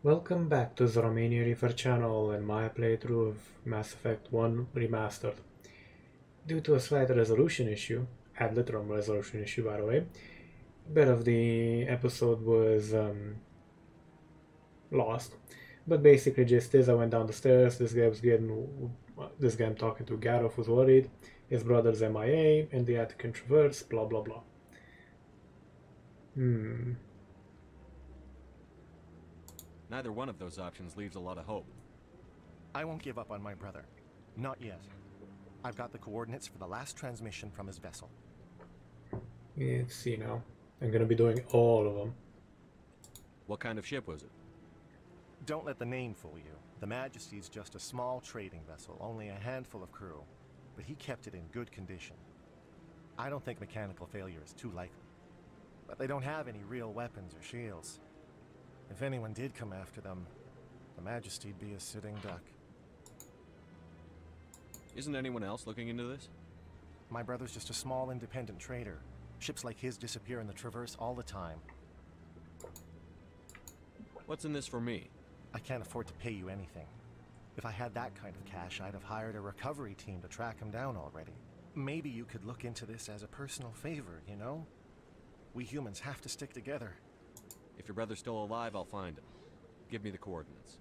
Welcome back to the Romanian Reaver channel and my playthrough of Mass Effect 1 Remastered. Due to a slight resolution issue, ad literal resolution issue by the way, a bit of the episode was lost. But basically just as I went down the stairs, this guy I'm talking to, Gareth, was worried, his brother's MIA, and the attic can traverse, blah blah blah. Neither one of those options leaves a lot of hope. I won't give up on my brother. Not yet. I've got the coordinates for the last transmission from his vessel. Let's see now. I'm gonna be doing all of them. What kind of ship was it? Don't let the name fool you. The Majesty's just a small trading vessel, only a handful of crew. But he kept it in good condition. I don't think mechanical failure is too likely. But they don't have any real weapons or shields. If anyone did come after them, the Majesty'd be a sitting duck. Isn't anyone else looking into this? My brother's just a small independent trader. Ships like his disappear in the Traverse all the time. What's in this for me? I can't afford to pay you anything. If I had that kind of cash, I'd have hired a recovery team to track him down already. Maybe you could look into this as a personal favor, you know? We humans have to stick together. If your brother's still alive, I'll find him. Give me the coordinates.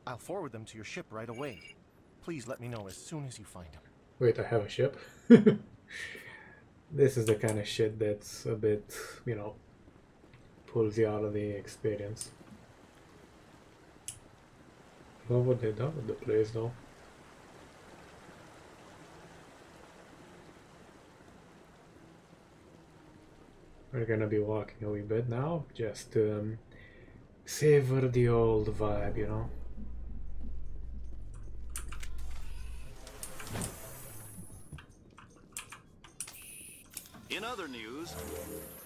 I'll forward them to your ship right away. Please let me know as soon as you find him. Wait, I have a ship? This is the kind of shit that's a bit, you know, pulls you out of the experience. Love what they've done with the place though. We're gonna be walking a wee bit now, just to savor the old vibe, you know. In other news,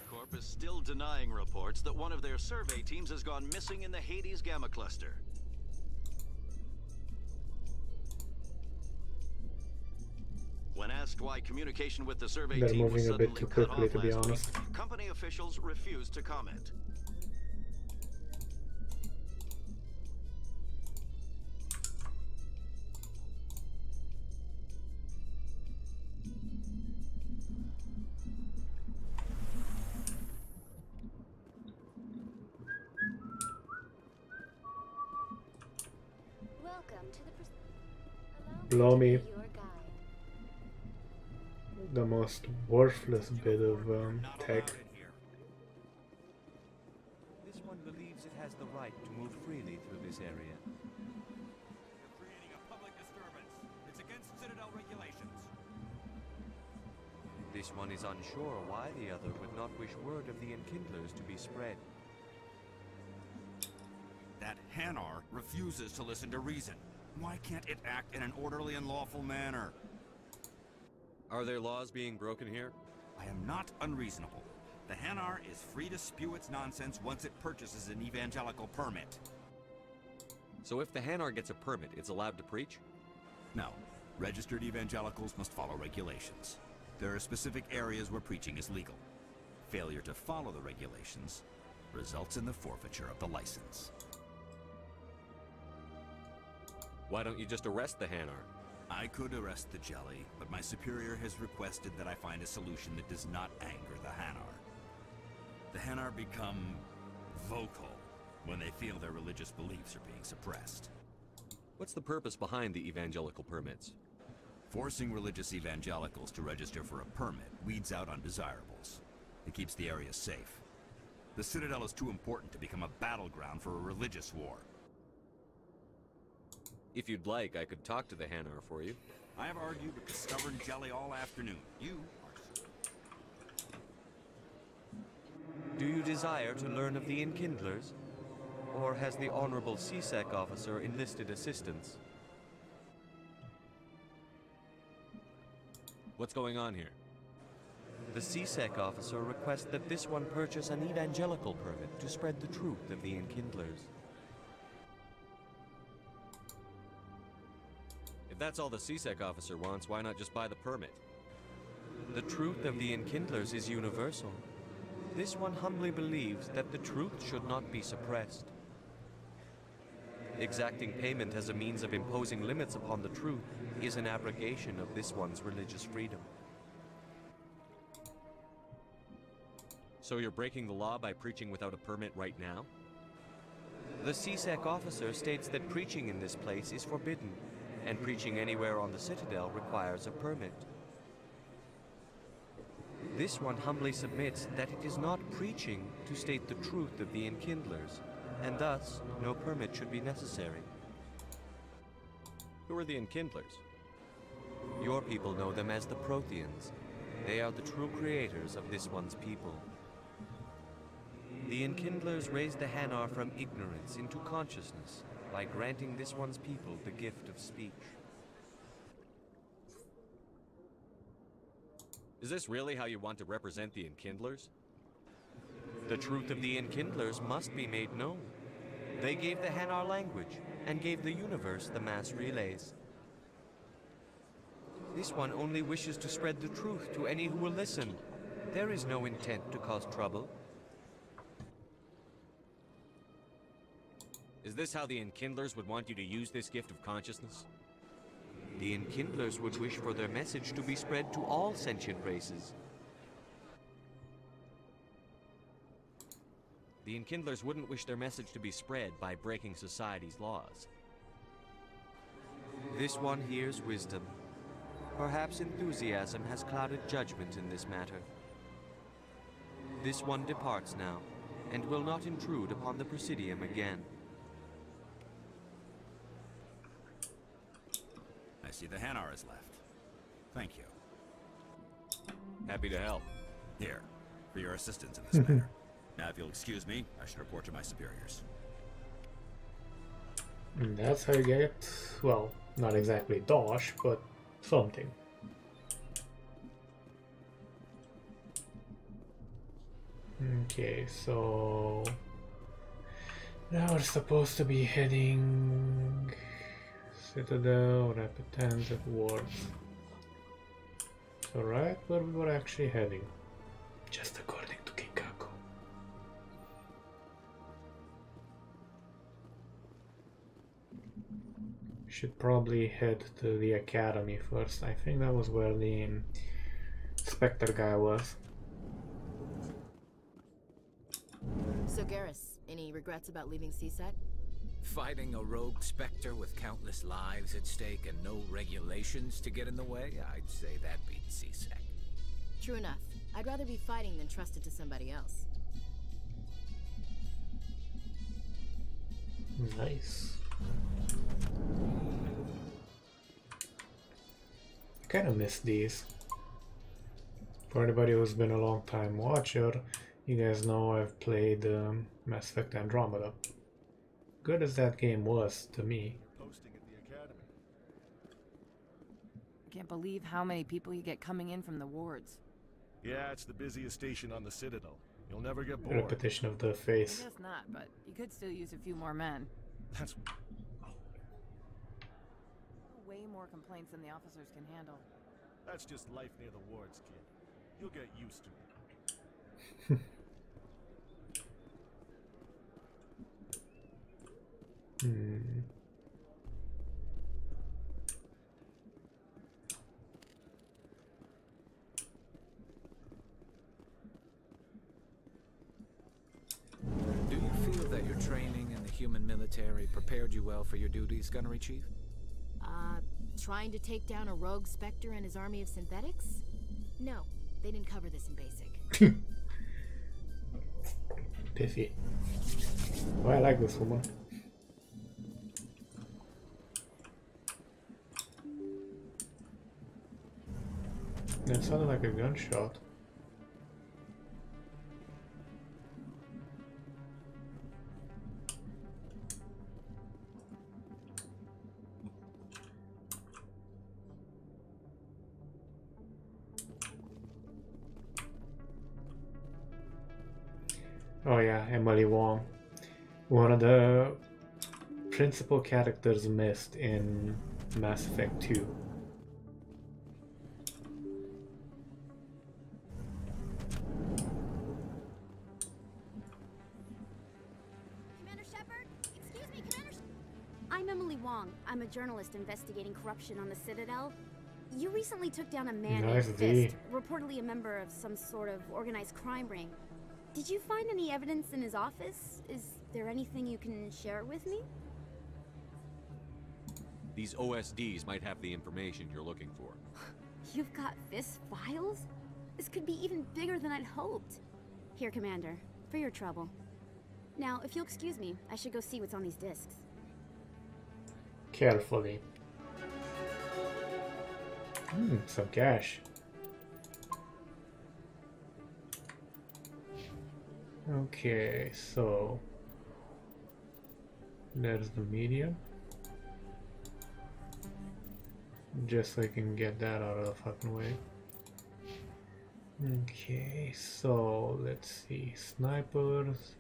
Corp is still denying reports that one of their survey teams has gone missing in the Hades Gamma Cluster. When asked why communication with the survey They're team was moving a bit suddenly too cut quickly, off to be last week, honest. company officials refused to comment. Welcome to the Blow me. your guide. The most worthless bit of tech. This one believes it has the right to move freely through this area. You're creating a public disturbance. It's against citadel regulations. This one is unsure why the other would not wish word of the enkindlers to be spread. That Hanar refuses to listen to reason. Why can't it act in an orderly and lawful manner? Are there laws being broken here? I am not unreasonable. The Hanar is free to spew its nonsense once it purchases an evangelical permit. So if the Hanar gets a permit, it's allowed to preach? No. Registered evangelicals must follow regulations. There are specific areas where preaching is legal. Failure to follow the regulations results in the forfeiture of the license. Why don't you just arrest the Hanar? I could arrest the jelly, but my superior has requested that I find a solution that does not anger the Hanar. The Hanar become vocal when they feel their religious beliefs are being suppressed. What's the purpose behind the evangelical permits? Forcing religious evangelicals to register for a permit weeds out undesirables. It keeps the area safe. The Citadel is too important to become a battleground for a religious war. If you'd like, I could talk to the Hanar for you. I have argued with the stubborn jelly all afternoon. You are... Do you desire to learn of the enkindlers? Or has the Honorable CSEC officer enlisted assistance? What's going on here? The CSEC officer requests that this one purchase an evangelical permit to spread the truth of the enkindlers. If that's all the CSEC officer wants, why not just buy the permit? The truth of the enkindlers is universal. This one humbly believes that the truth should not be suppressed. Exacting payment as a means of imposing limits upon the truth is an abrogation of this one's religious freedom. So you're breaking the law by preaching without a permit right now? The CSEC officer states that preaching in this place is forbidden, and preaching anywhere on the citadel requires a permit. This one humbly submits that it is not preaching to state the truth of the enkindlers, and thus no permit should be necessary. Who are the enkindlers? Your people know them as the Protheans. They are the true creators of this one's people. The enkindlers raised the Hanar from ignorance into consciousness by granting this one's people the gift of speech. Is this really how you want to represent the enkindlers? The truth of the enkindlers must be made known. They gave the Hanar language and gave the universe the mass relays. This one only wishes to spread the truth to any who will listen. There is no intent to cause trouble. Is this how the enkindlers would want you to use this gift of consciousness? The enkindlers would wish for their message to be spread to all sentient races. The enkindlers wouldn't wish their message to be spread by breaking society's laws. This one hears wisdom. Perhaps enthusiasm has clouded judgment in this matter. This one departs now, and will not intrude upon the Presidium again. I see the Hanar is left. Thank you. Happy to help. Here, for your assistance in this matter. Now, if you'll excuse me, I should report to my superiors. And that's how you get, well, not exactly dosh, but something. Okay, so now we're supposed to be heading Citadel, Rapid Transit, Wards. So right where we were actually heading, just according to Kikaku. Should probably head to the academy first. I think that was where the Spectre guy was. So Garrus, any regrets about leaving CSEC? Fighting a rogue Spectre with countless lives at stake and no regulations to get in the way? I'd say that beats CSEC. True enough. I'd rather be fighting than trusted to somebody else. Nice. I kind of miss these. For anybody who's been a long time watcher, you guys know I've played Mass Effect Andromeda. Good as that game was to me. Posting at the academy. Can't believe how many people you get coming in from the wards. Yeah, it's the busiest station on the Citadel. You'll never get bored. Repetition of the I face. guess not, but you could still use a few more men. That's Way more complaints than the officers can handle. that's just life near the wards, kid. You'll get used to it. Do you feel that your training in the human military prepared you well for your duties, Gunnery Chief? Trying to take down a rogue Spectre and his army of synthetics? No, they didn't cover this in basic. Piffy. Oh, I like this woman. That sounded like a gunshot. Oh yeah, Emily Wong. One of the principal characters missed in Mass Effect 2. Commander Shepard? Excuse me, Commander Emily Wong. I'm a journalist investigating corruption on the Citadel. You recently took down a man Nice named D. Fist, reportedly a member of some sort of organized crime ring. Did you find any evidence in his office? Is there anything you can share with me? These OSDs might have the information you're looking for. You've got Fist files? This could be even bigger than I'd hoped. Here, Commander, for your trouble. Now, if you'll excuse me, I should go see what's on these discs. Carefully. Some cash. Okay, so there's the medium. Just so I can get that out of the fucking way. Okay, so let's see. Snipers.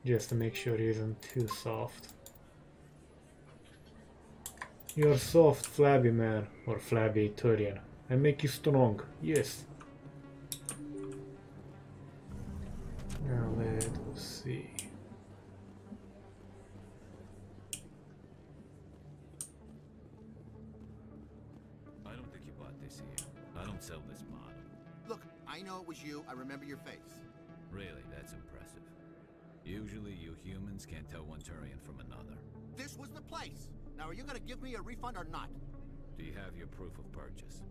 Just to make sure he isn't too soft. You're soft, flabby man, or flabby Turian. I make you strong, yes. Now let's see. I don't think you bought this here. I don't sell this model. Look, I know it was you. I remember your face. Really, that's impressive. Usually you humans can't tell one Turian from another. This was the place. Now, are you gonna give me a refund or not? Do you have your proof of purchase?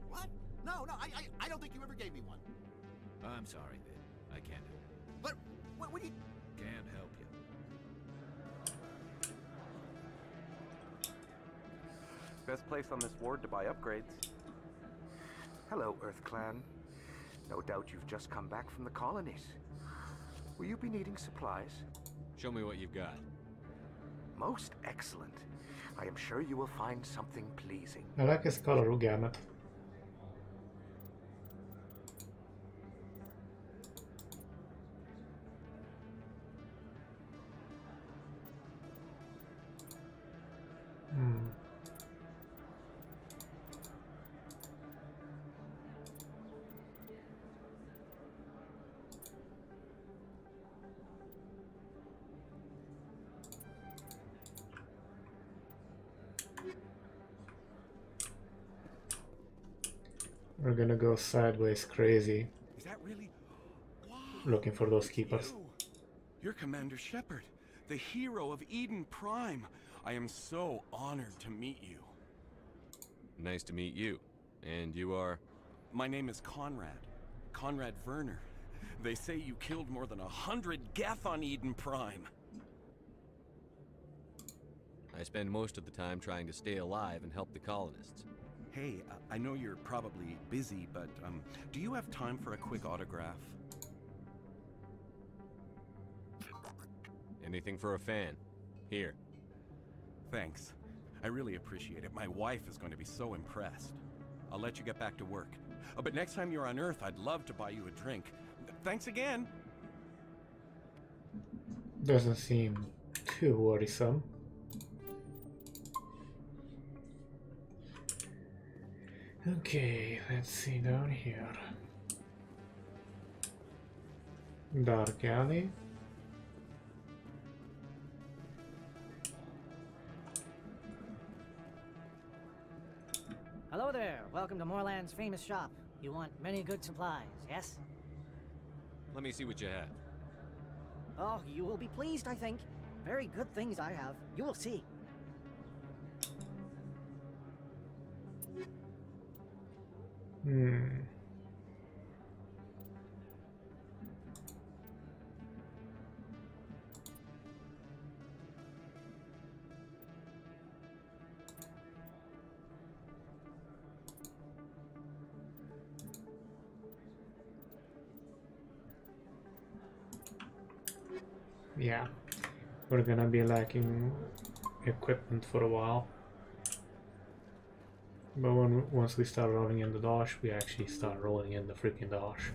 What? No, I don't think you ever gave me one. I'm sorry, Vid. I can't help you. But, what do you... Can't help you. Best place on this ward to buy upgrades. Hello, Earth Clan. No doubt you've just come back from the colonies. Will you be needing supplies? Show me what you've got. Most excellent. I am sure you will find something pleasing. I like his color gamut. We're gonna go sideways crazy. Is that really? Wow, looking for those keepers. You're Commander Shepard, the hero of Eden Prime. I am so honored to meet you. Nice to meet you. And you are? My name is Conrad. Conrad Werner. They say you killed more than 100 Geth on Eden Prime. I spend most of the time trying to stay alive and help the colonists. Hey, I know you're probably busy, but do you have time for a quick autograph? Anything for a fan. Here. Thanks. I really appreciate it. My wife is going to be so impressed. I'll let you get back to work. But next time you're on Earth, I'd love to buy you a drink. Thanks again. Doesn't seem too worrisome. Okay, let's see down here. Dark alley. Hello there. Welcome to Moorland's famous shop. You want many good supplies, yes? Let me see what you have. Oh, you will be pleased, I think. Very good things I have. You will see. Yeah, we're gonna be lacking equipment for a while. But once we start rolling in the dosh, we actually start rolling in the freaking dosh.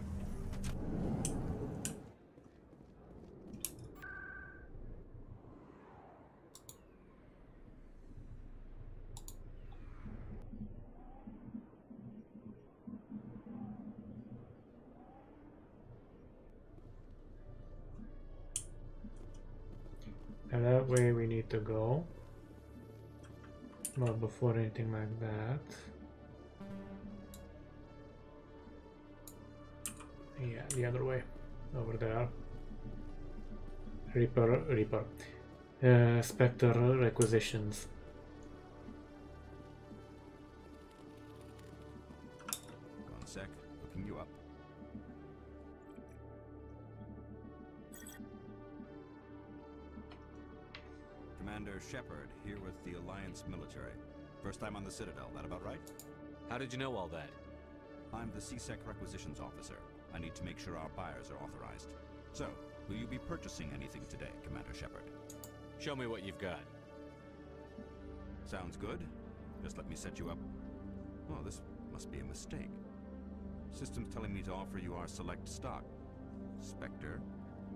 And that way we need to go. But before anything like that, yeah, the other way, over there. Reaper. Spectre requisitions. One sec, looking you up. Commander Shepard, here with the Alliance military. First time on the Citadel, that about right? How did you know all that? I'm the CSEC requisitions officer. I need to make sure our buyers are authorized. So, will you be purchasing anything today, Commander Shepard? Show me what you've got. Sounds good. Just let me set you up. Oh, this must be a mistake. System's telling me to offer you our select stock. Spectre?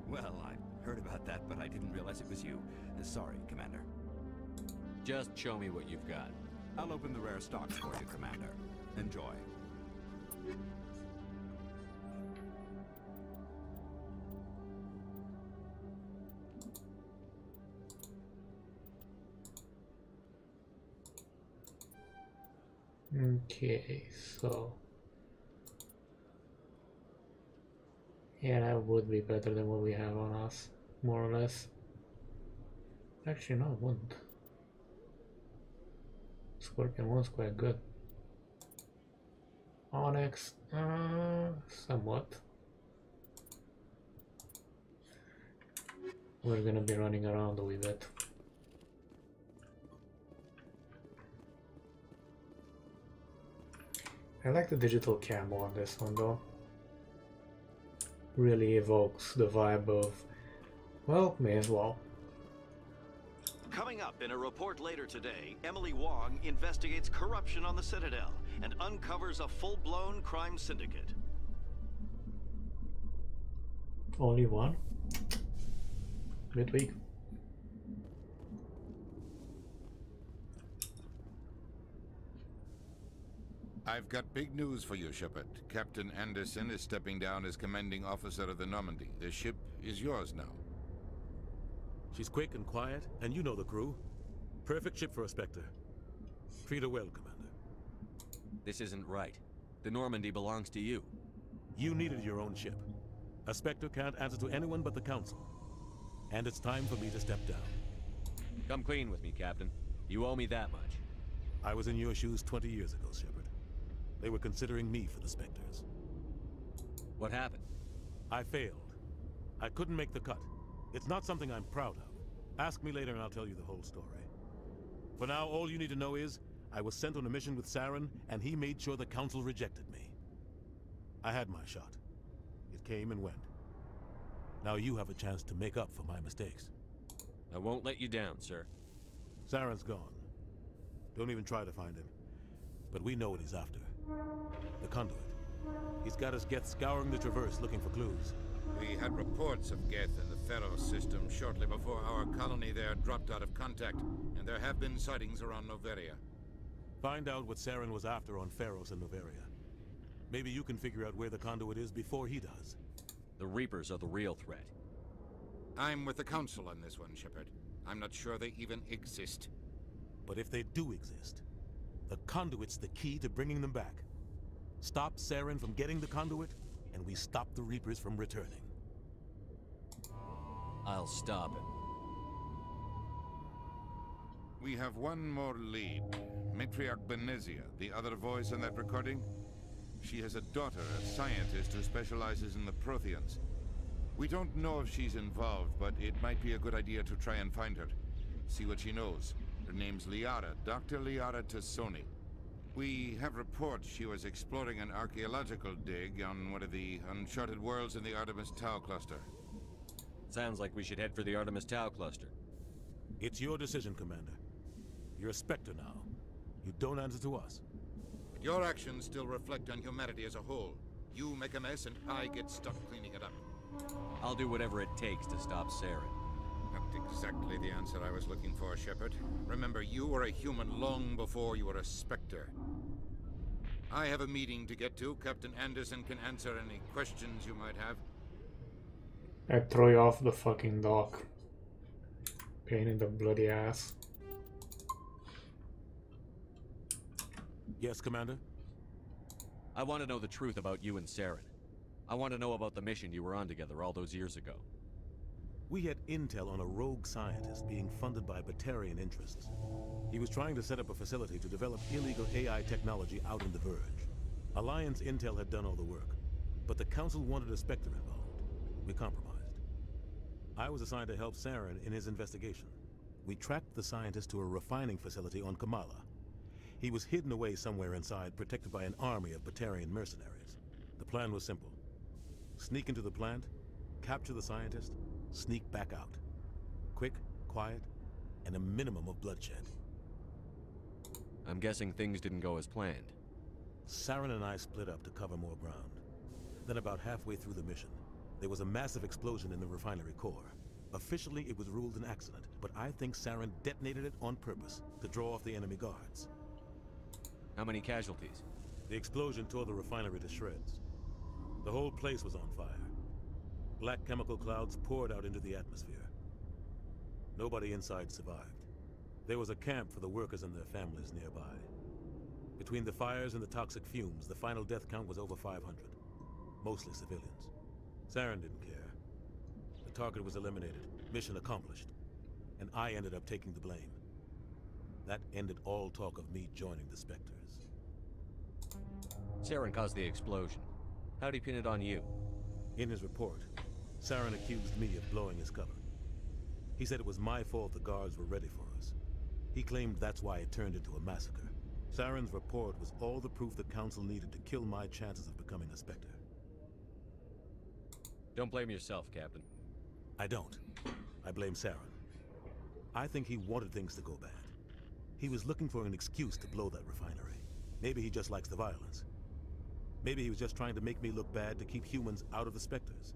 Well, I heard about that, but I didn't realize it was you. Sorry, Commander. Just show me what you've got. I'll open the rare stocks for you, Commander. Enjoy. Okay, so yeah, that would be better than what we have on us, more or less. Actually, no, it wouldn't. Scorpion 1's quite good. Onyx, somewhat. We're gonna be running around a wee bit. I like the digital camo on this one though. Really evokes the vibe of, well, may as well. Coming up in a report later today, Emily Wong investigates corruption on the Citadel and uncovers a full-blown crime syndicate. Only one? Bit weak. I've got big news for you, Shepard. Captain Anderson is stepping down as commanding officer of the Normandy. The ship is yours now. She's quick and quiet, and you know the crew. Perfect ship for a Spectre. Treat her well, Commander. This isn't right. The Normandy belongs to you. You needed your own ship. A Spectre can't answer to anyone but the Council. And it's time for me to step down. Come clean with me, Captain. You owe me that much. I was in your shoes 20 years ago, Shepard. They were considering me for the Spectres. What happened? I failed. I couldn't make the cut. It's not something I'm proud of. Ask me later and I'll tell you the whole story. For now, all you need to know is, I was sent on a mission with Saren, and he made sure the Council rejected me. I had my shot. It came and went. Now you have a chance to make up for my mistakes. I won't let you down, sir. Saren's gone. Don't even try to find him. But we know what he's after. The conduit. He's got his Geth scouring the Traverse looking for clues. We had reports of Geth in the Pharaoh system shortly before our colony there dropped out of contact, and there have been sightings around Noveria. Find out what Saren was after on Pharos and Noveria. Maybe you can figure out where the conduit is before he does. The Reapers are the real threat. I'm with the Council on this one, Shepard. I'm not sure they even exist. But if they do exist, the conduit's the key to bringing them back. Stop Saren from getting the conduit, and we stop the Reapers from returning. I'll stop him. We have one more lead. Matriarch Benezia, the other voice on that recording. She has a daughter, a scientist who specializes in the Protheans. We don't know if she's involved, but it might be a good idea to try and find her. See what she knows. Her name's Liara, Dr. Liara Tassoni. We have reports she was exploring an archaeological dig on one of the uncharted worlds in the Artemis Tau cluster. Sounds like we should head for the Artemis Tau cluster. It's your decision, Commander. You're a Spectre now. You don't answer to us. But your actions still reflect on humanity as a whole. You make a mess and I get stuck cleaning it up. I'll do whatever it takes to stop Saren. Not exactly the answer I was looking for, Shepard. Remember, you were a human long before you were a Spectre. I have a meeting to get to. Captain Anderson can answer any questions you might have. I throw you off the fucking dock. Pain in the bloody ass. Yes, Commander? I want to know the truth about you and Saren. I want to know about the mission you were on together all those years ago. We had intel on a rogue scientist being funded by Batarian interests. He was trying to set up a facility to develop illegal AI technology out in the Verge. Alliance intel had done all the work, but the Council wanted a Spectre involved. We compromised. I was assigned to help Saren in his investigation. We tracked the scientist to a refining facility on Kamala. He was hidden away somewhere inside, protected by an army of Batarian mercenaries. The plan was simple. Sneak into the plant, capture the scientist, sneak back out. Quick, quiet, and a minimum of bloodshed. I'm guessing things didn't go as planned. Saren and I split up to cover more ground. Then about halfway through the mission, there was a massive explosion in the refinery core. Officially, it was ruled an accident, but I think Saren detonated it on purpose to draw off the enemy guards. How many casualties? The explosion tore the refinery to shreds. The whole place was on fire. Black chemical clouds poured out into the atmosphere. Nobody inside survived. There was a camp for the workers and their families nearby. Between the fires and the toxic fumes, the final death count was over 500. Mostly civilians. Saren didn't care. The target was eliminated, mission accomplished. And I ended up taking the blame. That ended all talk of me joining the Spectres. Saren caused the explosion. How'd he pin it on you? In his report, Saren accused me of blowing his cover. He said it was my fault the guards were ready for us. He claimed that's why it turned into a massacre. Saren's report was all the proof the Council needed to kill my chances of becoming a Spectre. Don't blame yourself, Captain. I don't. I blame Saren. I think he wanted things to go bad. He was looking for an excuse to blow that refinery. Maybe he just likes the violence. Maybe he was just trying to make me look bad to keep humans out of the Spectres.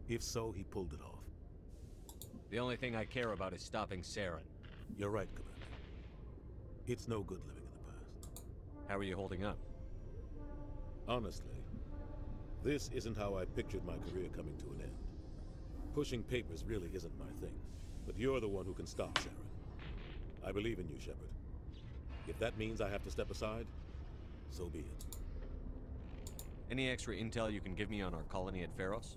If so, he pulled it off. The only thing I care about is stopping Saren. You're right, Commander. It's no good living in the past. How are you holding up? Honestly, this isn't how I pictured my career coming to an end. Pushing papers really isn't my thing, but you're the one who can stop Saren. I believe in you, Shepard. If that means I have to step aside, so be it. Any extra intel you can give me on our colony at Pharos?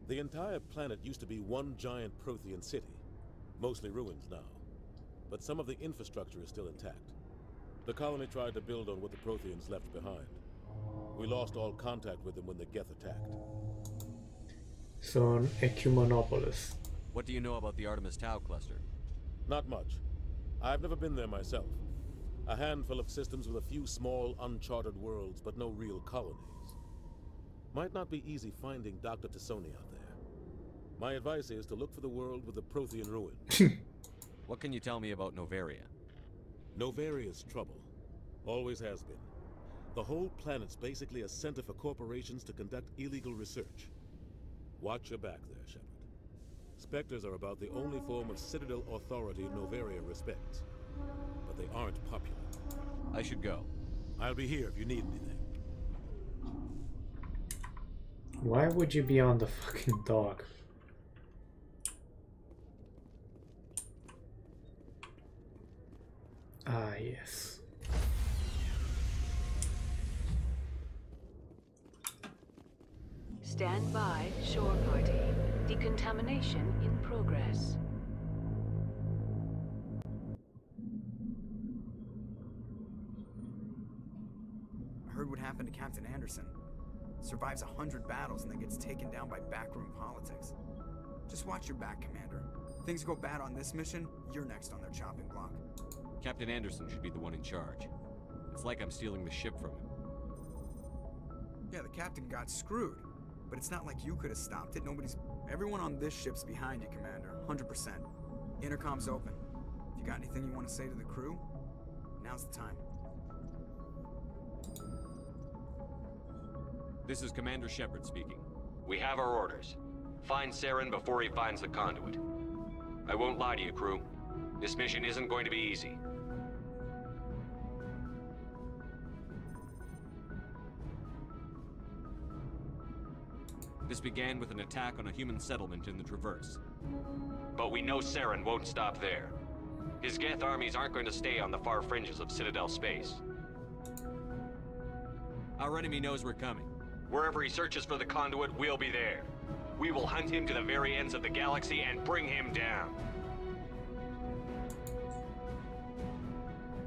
The entire planet used to be one giant Prothean city, mostly ruins now. But some of the infrastructure is still intact. The colony tried to build on what the Protheans left behind. We lost all contact with them when the Geth attacked. So an Ecumenopolis. What do you know about the Artemis Tau cluster? Not much. I've never been there myself. A handful of systems with a few small, uncharted worlds, but no real colonies. Might not be easy finding Dr. Tassoni out there. My advice is to look for the world with the Prothean ruins. What can you tell me about Novaria? Novaria's trouble. Always has been. The whole planet's basically a center for corporations to conduct illegal research. Watch your back there, Shepard. Spectres are about the only form of citadel authority Novaria respects. But they aren't popular. I should go. I'll be here if you need anything. Why would you be on the fucking dock? Ah, yes. Stand by, shore party. Decontamination in progress. I heard what happened to Captain Anderson. Survives 100 battles and then gets taken down by backroom politics. Just watch your back, Commander. Things go bad on this mission, you're next on their chopping block. Captain Anderson should be the one in charge. It's like I'm stealing the ship from him. Yeah, the captain got screwed. But it's not like you could have stopped it. Everyone on this ship's behind you, Commander. 100%. Intercom's open. If you got anything you want to say to the crew, now's the time. This is Commander Shepard speaking. We have our orders. Find Saren before he finds the conduit. I won't lie to you, crew. This mission isn't going to be easy. This began with an attack on a human settlement in the Traverse. But we know Saren won't stop there. His Geth armies aren't going to stay on the far fringes of Citadel space. Our enemy knows we're coming. Wherever he searches for the conduit, we'll be there. We will hunt him to the very ends of the galaxy and bring him down.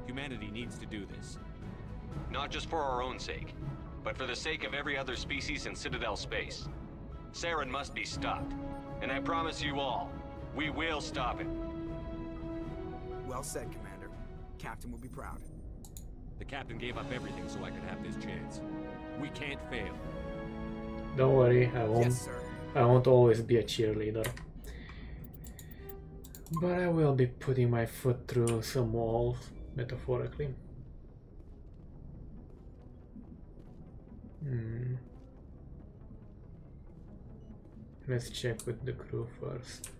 Humanity needs to do this. Not just for our own sake, but for the sake of every other species in Citadel space. Saren must be stopped. And I promise you all, we will stop him. Well said, Commander. Captain will be proud. The captain gave up everything so I could have this chance. We can't fail. Don't worry, I won't. Yes, sir. I won't always be a cheerleader. But I will be putting my foot through some walls, metaphorically. Let's check with the crew first.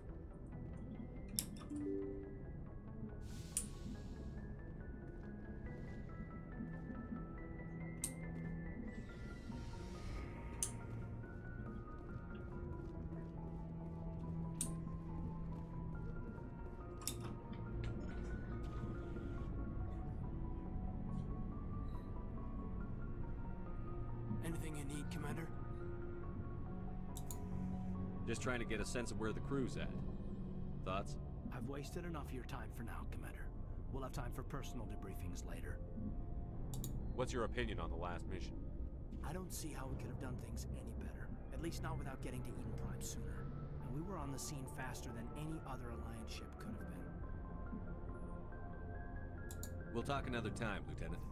Anything you need, Commander? Just trying to get a sense of where the crew's at. Thoughts? I've wasted enough of your time for now, Commander. We'll have time for personal debriefings later. What's your opinion on the last mission? I don't see how we could have done things any better. At least not without getting to Eden Prime sooner. And we were on the scene faster than any other Alliance ship could have been. We'll talk another time, Lieutenant.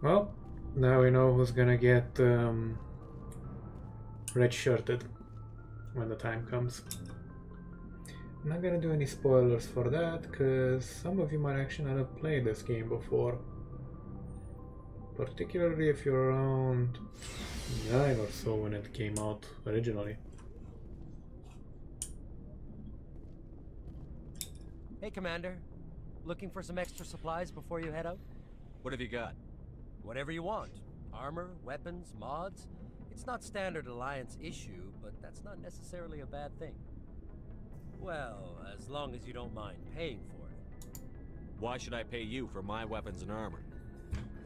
Well, now we know who's gonna get red-shirted when the time comes. I'm not gonna do any spoilers for that, because some of you might actually not have played this game before. Particularly if you're around 9 or so when it came out originally. Hey, Commander. Looking for some extra supplies before you head out? What have you got? Whatever you want. Armor, weapons, mods. It's not standard Alliance issue, but that's not necessarily a bad thing. Well, as long as you don't mind paying for it. Why should I pay you for my weapons and armor?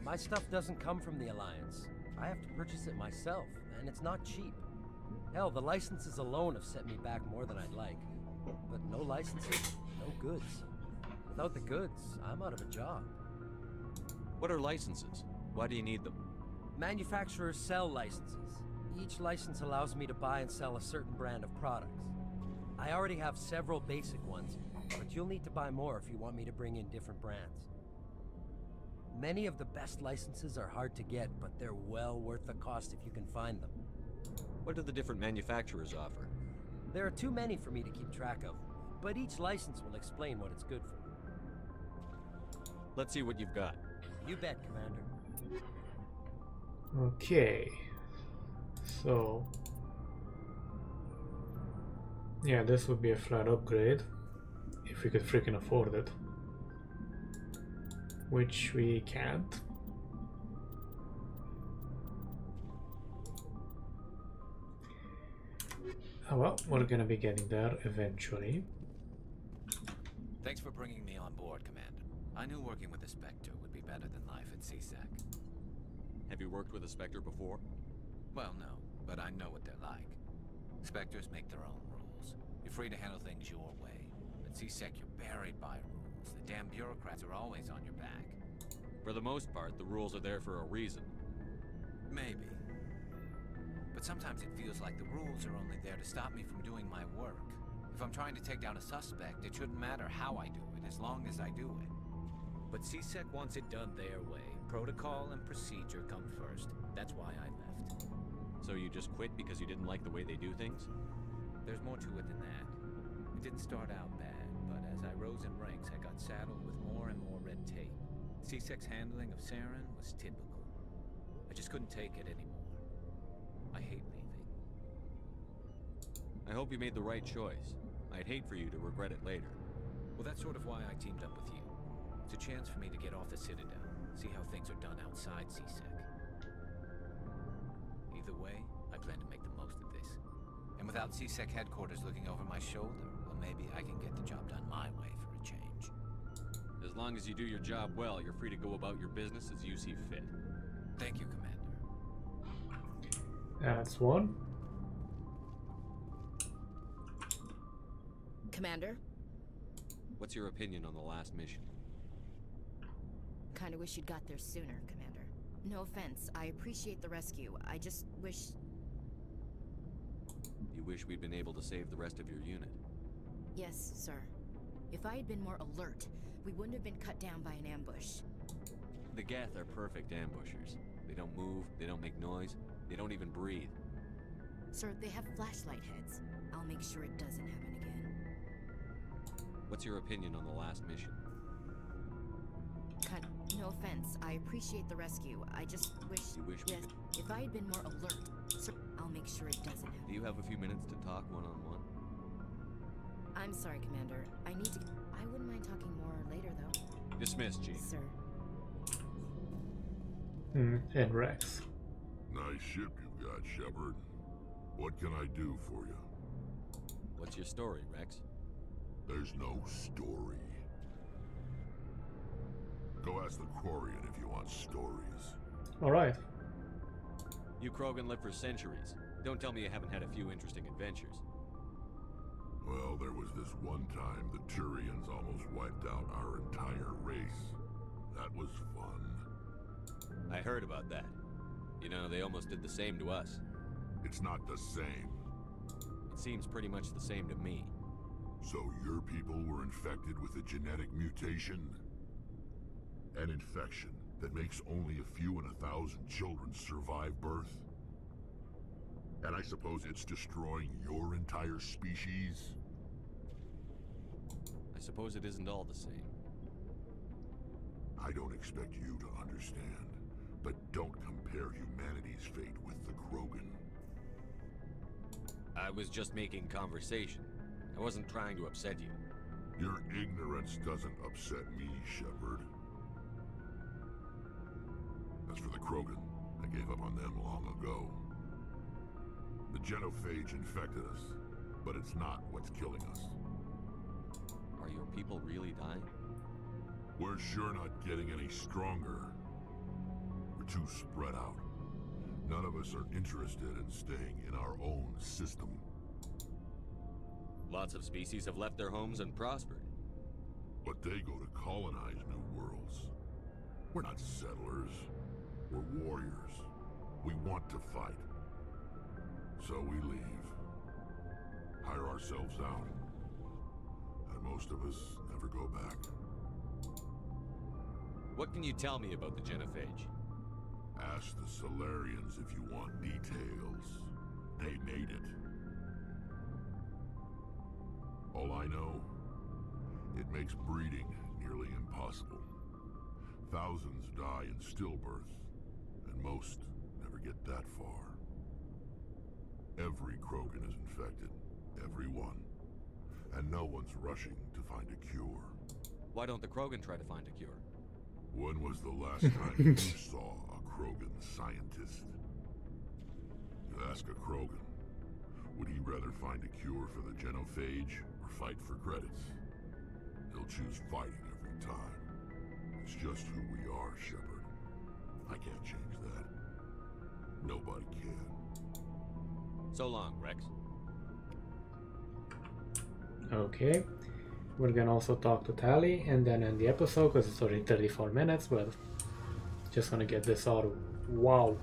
My stuff doesn't come from the Alliance. I have to purchase it myself, and it's not cheap. Hell, the licenses alone have set me back more than I'd like. But no licenses, no goods. Without the goods, I'm out of a job. What are licenses? Why do you need them? Manufacturers sell licenses. Each license allows me to buy and sell a certain brand of products. I already have several basic ones, but you'll need to buy more if you want me to bring in different brands. Many of the best licenses are hard to get, but they're well worth the cost if you can find them. What do the different manufacturers offer? There are too many for me to keep track of, but each license will explain what it's good for. Let's see what you've got. You bet, Commander. Okay. So... yeah, this would be a flat upgrade. If we could freaking afford it. Which we can't. Oh well, we're gonna be getting there eventually. Thanks for bringing me on board, Commander. I knew working with a Spectre would be better than life at CSEC. Have you worked with a Spectre before? Well, no, but I know what they're like. Spectres make their own rules. You're free to handle things your way. At CSEC, you're buried by rules. The damn bureaucrats are always on your back. For the most part, the rules are there for a reason. Maybe. But sometimes it feels like the rules are only there to stop me from doing my work. If I'm trying to take down a suspect, it shouldn't matter how I do it, as long as I do it. But CSEC wants it done their way. Protocol and procedure come first. That's why I left. So you just quit because you didn't like the way they do things? There's more to it than that. It didn't start out bad, but as I rose in ranks, I got saddled with more and more red tape. CSEC's handling of Saren was typical. I just couldn't take it anymore. I hate leaving. I hope you made the right choice. I'd hate for you to regret it later. Well, that's sort of why I teamed up with you. It's a chance for me to get off the Citadel, see how things are done outside CSEC. Either way, I plan to make the most of this. And without CSEC headquarters looking over my shoulder, well, maybe I can get the job done my way for a change. As long as you do your job well, you're free to go about your business as you see fit. Thank you, Commander. That's one. Commander? What's your opinion on the last mission? Kinda wish you'd got there sooner, Commander. No offense, I appreciate the rescue. I just wish... You wish we'd been able to save the rest of your unit? Yes, sir. If I had been more alert, we wouldn't have been cut down by an ambush. The Geth are perfect ambushers. They don't move, they don't make noise, they don't even breathe. Sir, they have flashlight heads. I'll make sure it doesn't happen again. What's your opinion on the last mission? No offense, I appreciate the rescue. I just wish... You wish we Yes, if I had been more alert, sir, I'll make sure it doesn't happen. Do you have a few minutes to talk one-on-one? I'm sorry, Commander. I need to... I wouldn't mind talking more later, though. Dismissed, Chief. Sir. And Rex. Nice ship you've got, Shepard. What can I do for you? What's your story, Rex? There's no story. Go ask the Quarian if you want stories. Alright. You Krogan live for centuries. Don't tell me you haven't had a few interesting adventures. Well, there was this one time the Turians almost wiped out our entire race. That was fun. I heard about that. You know, they almost did the same to us. It's not the same. It seems pretty much the same to me. So your people were infected with a genetic mutation? An infection that makes only a few in 1,000 children survive birth? And I suppose it's destroying your entire species? I suppose it isn't all the same. I don't expect you to understand, but don't compare humanity's fate with the Krogan. I was just making conversation. I wasn't trying to upset you. Your ignorance doesn't upset me, Shepard. As for the Krogan, I gave up on them long ago. The genophage infected us, but it's not what's killing us. Are your people really dying? We're sure not getting any stronger. We're too spread out. None of us are interested in staying in our own system. Lots of species have left their homes and prospered. But they go to colonize new worlds. We're not settlers. We're warriors. We want to fight. So we leave. Hire ourselves out. And most of us never go back. What can you tell me about the genophage? Ask the Solarians if you want details. They made it. All I know, it makes breeding nearly impossible. Thousands die in stillbirth, and most never get that far. Every Krogan is infected, every one. And no one's rushing to find a cure. Why don't the Krogan try to find a cure? When was the last time you saw a Krogan scientist? You ask a Krogan, would he rather find a cure for the genophage or fight for credits? He'll choose fighting every time. It's just who we are, Shepard. I can't change that. Nobody can. So long, Rex. Okay. We're gonna also talk to Tally and then end the episode because it's already 34 minutes, but just gonna get this out. Wow.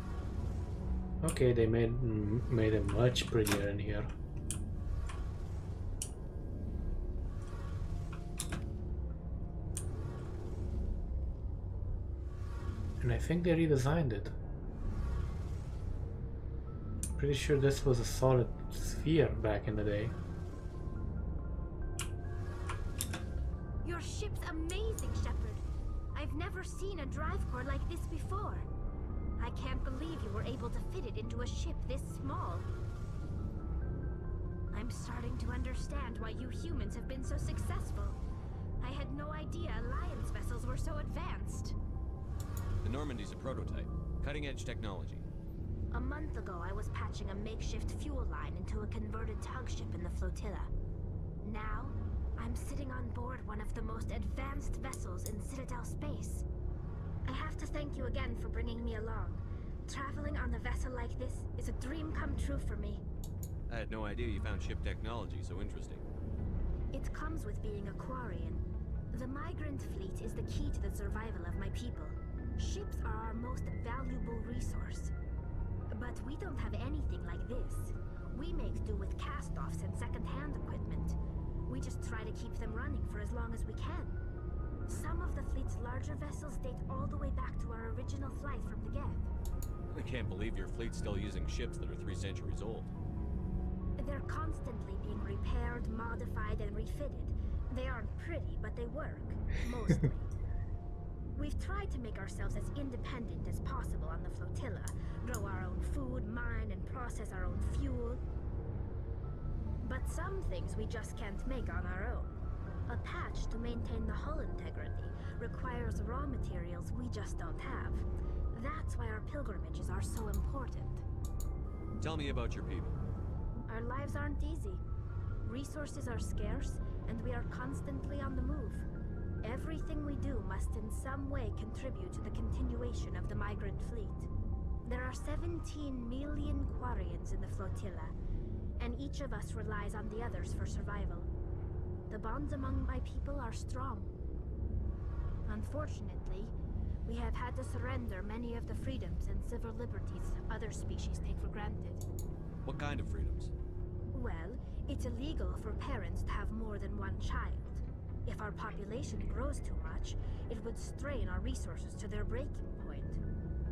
Okay, they made it much prettier in here. And I think they redesigned it. Pretty sure this was a solid sphere back in the day. Your ship's amazing, Shepard. I've never seen a drive core like this before. I can't believe you were able to fit it into a ship this small. I'm starting to understand why you humans have been so successful. I had no idea Alliance vessels were so advanced. The Normandy's a prototype. Cutting-edge technology. A month ago, I was patching a makeshift fuel line into a converted tug ship in the flotilla. Now, I'm sitting on board one of the most advanced vessels in Citadel space. I have to thank you again for bringing me along. Traveling on a vessel like this is a dream come true for me. I had no idea you found ship technology so interesting. It comes with being a Quarian. The migrant fleet is the key to the survival of my people. Ships are our most valuable resource. But we don't have anything like this. We make do with cast-offs and second-hand equipment. We just try to keep them running for as long as we can. Some of the fleet's larger vessels date all the way back to our original flight from the Geth. I can't believe your fleet's still using ships that are 3 centuries old. They're constantly being repaired, modified, and refitted. They aren't pretty, but they work. Mostly. We've tried to make ourselves as independent as possible on the flotilla. Grow our own food, mine, and process our own fuel. But some things we just can't make on our own. A patch to maintain the hull integrity requires raw materials we just don't have. That's why our pilgrimages are so important. Tell me about your people. Our lives aren't easy. Resources are scarce, and we are constantly on the move. Everything we do must in some way contribute to the continuation of the migrant fleet. There are 17 million Quarians in the flotilla, and each of us relies on the others for survival. The bonds among my people are strong. Unfortunately, we have had to surrender many of the freedoms and civil liberties other species take for granted. What kind of freedoms? Well, it's illegal for parents to have more than one child. If our population grows too much, it would strain our resources to their breaking point.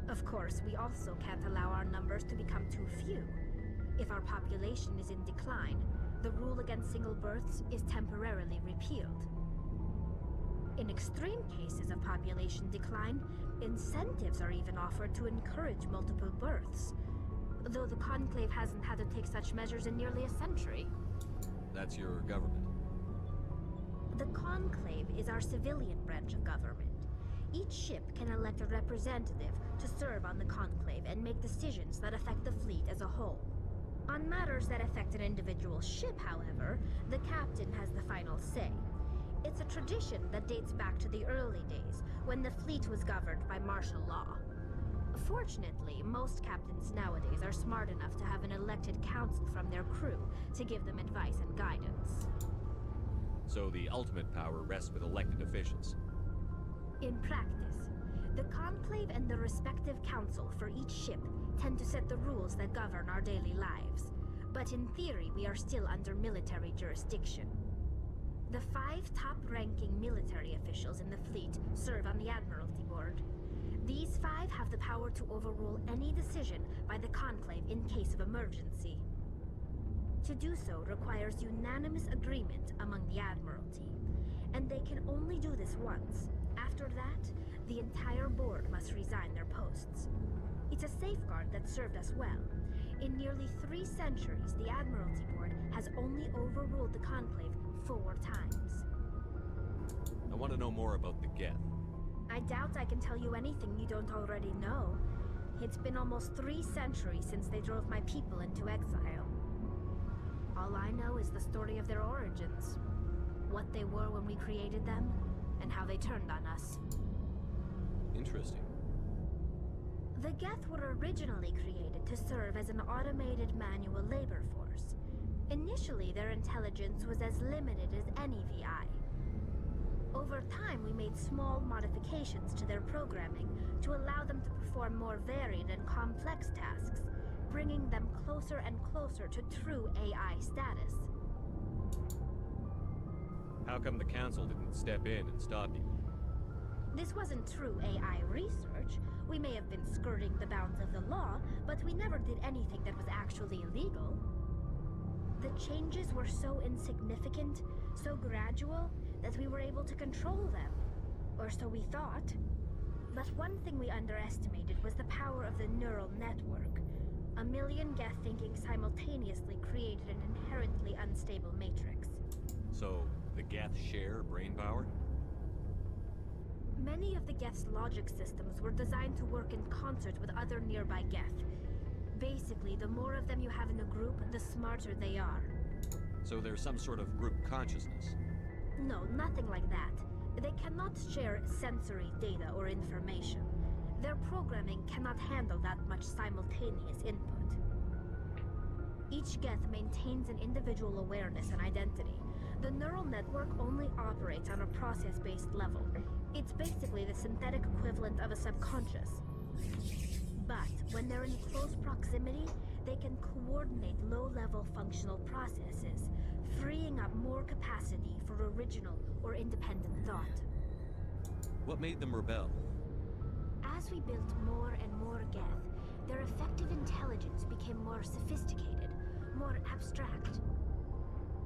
Of course, we also can't allow our numbers to become too few. If our population is in decline, the rule against single births is temporarily repealed. In extreme cases of population decline, incentives are even offered to encourage multiple births, though the Conclave hasn't had to take such measures in nearly a century. That's your government. The Conclave is our civilian branch of government. Each ship can elect a representative to serve on the Conclave and make decisions that affect the fleet as a whole. On matters that affect an individual ship, however, the captain has the final say. It's a tradition that dates back to the early days, when the fleet was governed by martial law. Fortunately, most captains nowadays are smart enough to have an elected council from their crew to give them advice and guidance. So the ultimate power rests with elected officials. In practice, the Conclave and the respective council for each ship tend to set the rules that govern our daily lives. But in theory, we are still under military jurisdiction. The 5 top-ranking military officials in the fleet serve on the Admiralty Board. These 5 have the power to overrule any decision by the Conclave in case of emergency. To do so requires unanimous agreement among the Admiralty, and they can only do this once. After that, the entire board must resign their posts. It's a safeguard that served us well. In nearly 3 centuries, the Admiralty Board has only overruled the Conclave 4 times. I want to know more about the Geth. I doubt I can tell you anything you don't already know. It's been almost 3 centuries since they drove my people into exile. All I know is the story of their origins. What they were when we created them, and how they turned on us. Interesting. The Geth were originally created to serve as an automated manual labor force. Initially, their intelligence was as limited as any VI. Over time, we made small modifications to their programming to allow them to perform more varied and complex tasks, bringing them closer and closer to true AI status. How come the Council didn't step in and stop you? This wasn't true AI research. We may have been skirting the bounds of the law, but we never did anything that was actually illegal. The changes were so insignificant, so gradual, that we were able to control them. Or so we thought. But one thing we underestimated was the power of the neural network. A million Geth thinking simultaneously created an inherently unstable matrix. So, the Geth share brain power? Many of the Geth's logic systems were designed to work in concert with other nearby Geth. Basically, the more of them you have in a group, the smarter they are. So there's some sort of group consciousness? No, nothing like that. They cannot share sensory data or information. Their programming cannot handle that much simultaneous input. Each Geth maintains an individual awareness and identity. The neural network only operates on a process-based level. It's basically the synthetic equivalent of a subconscious. But when they're in close proximity, they can coordinate low-level functional processes, freeing up more capacity for original or independent thought. What made them rebel? As we built more and more Geth, their effective intelligence became more sophisticated, more abstract.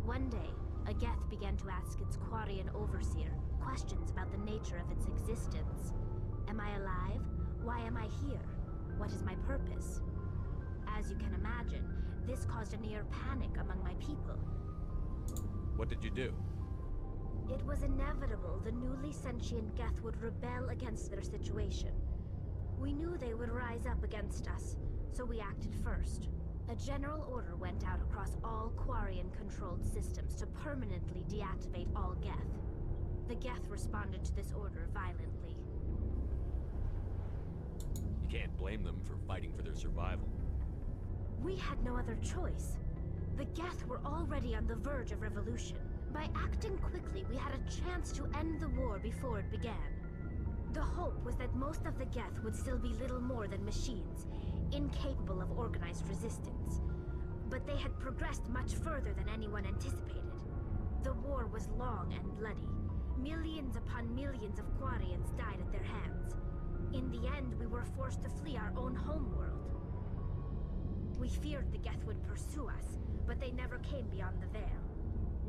One day, a Geth began to ask its Quarian overseer questions about the nature of its existence. Am I alive? Why am I here? What is my purpose? As you can imagine, this caused a near panic among my people. What did you do? It was inevitable the newly sentient Geth would rebel against their situation. We knew they would rise up against us, so we acted first. A general order went out across all Quarian-controlled systems to permanently deactivate all Geth. The Geth responded to this order violently. You can't blame them for fighting for their survival. We had no other choice. The Geth were already on the verge of revolution. By acting quickly, we had a chance to end the war before it began. The hope was that most of the Geth would still be little more than machines, incapable of organized resistance. But they had progressed much further than anyone anticipated. The war was long and bloody. Millions upon millions of Quarians died at their hands. In the end, we were forced to flee our own homeworld. We feared the Geth would pursue us, but they never came beyond the veil.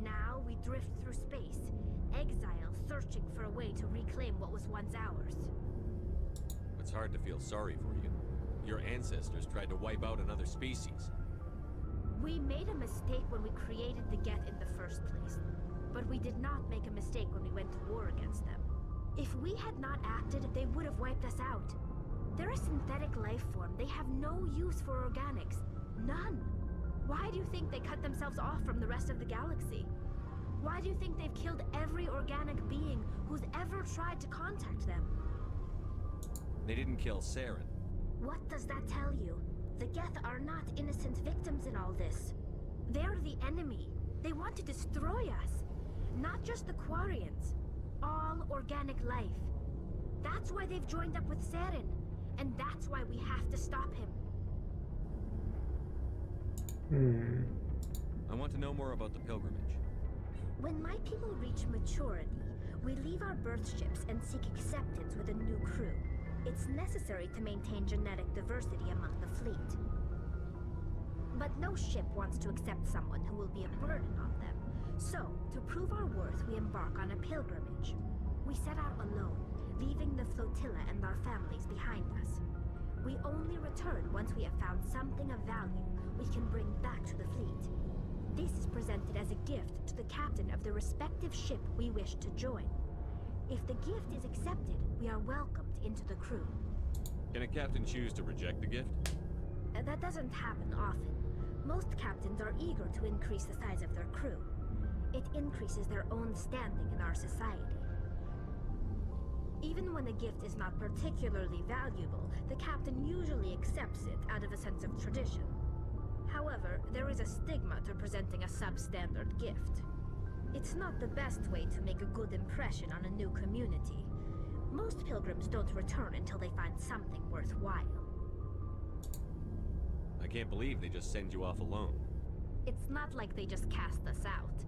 Now we drift through space, exile searching for a way to reclaim what was once ours. It's hard to feel sorry for you. Your ancestors tried to wipe out another species. We made a mistake when we created the Geth in the first place, but we did not make a mistake when we went to war against them. If we had not acted, they would have wiped us out. They're a synthetic life form. They have no use for organics. None. Why do you think they cut themselves off from the rest of the galaxy? Why do you think they've killed every organic being who's ever tried to contact them? They didn't kill Saren. What does that tell you? The Geth are not innocent victims in all this. They're the enemy. They want to destroy us. Not just the Quarians. All organic life. That's why they've joined up with Saren. And that's why we have to stop him. I want to know more about the pilgrimage. When my people reach maturity, we leave our birth ships and seek acceptance with a new crew. It's necessary to maintain genetic diversity among the fleet. But no ship wants to accept someone who will be a burden on them. So, to prove our worth, we embark on a pilgrimage. We set out alone, leaving the flotilla and our families behind us. We only return once we have found something of value we can bring back to the fleet. This is presented as a gift to the captain of the respective ship we wish to join. If the gift is accepted, we are welcomed into the crew. Can a captain choose to reject the gift? That doesn't happen often. Most captains are eager to increase the size of their crew. It increases their own standing in our society. Even when a gift is not particularly valuable, the captain usually accepts it out of a sense of tradition. However, there is a stigma to presenting a substandard gift. It's not the best way to make a good impression on a new community. Most pilgrims don't return until they find something worthwhile. I can't believe they just send you off alone. It's not like they just cast us out.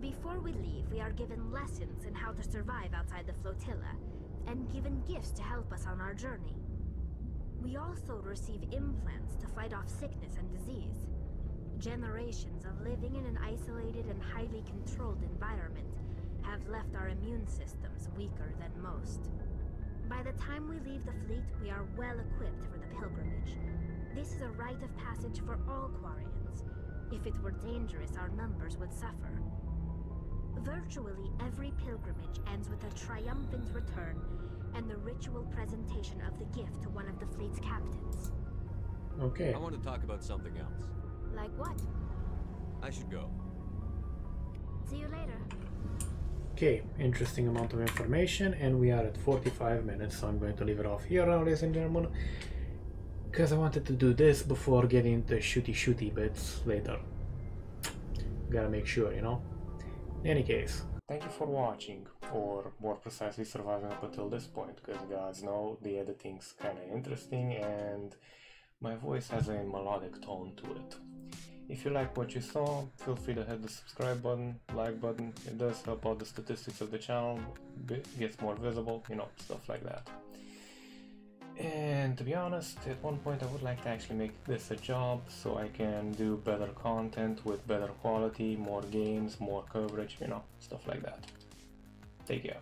Before we leave, we are given lessons in how to survive outside the flotilla, and given gifts to help us on our journey. We also receive implants to fight off sickness and disease. Generations of living in an isolated and highly controlled environment have left our immune systems weaker than most. By the time we leave the fleet, we are well equipped for the pilgrimage. This is a rite of passage for all Quarians. If it were dangerous, our numbers would suffer. Virtually every pilgrimage ends with a triumphant return and the ritual presentation of the gift to one of the fleet's captains. Okay. I want to talk about something else. Like what? I should go. See you later. Okay, interesting amount of information, and we are at 45 minutes, so I'm going to leave it off here now, ladies and gentlemen, because I wanted to do this before getting the shooty bits later. Gotta make sure, you know? In any case, thank you for watching, or more precisely surviving up until this point, because gods know the editing's kinda interesting and my voice has a melodic tone to it. If you like what you saw, feel free to hit the subscribe button, like button. It does help out the statistics of the channel, gets more visible, you know, stuff like that. And to be honest, at one point I would like to actually make this a job so I can do better content with better quality, more games, more coverage, you know, stuff like that. Take care.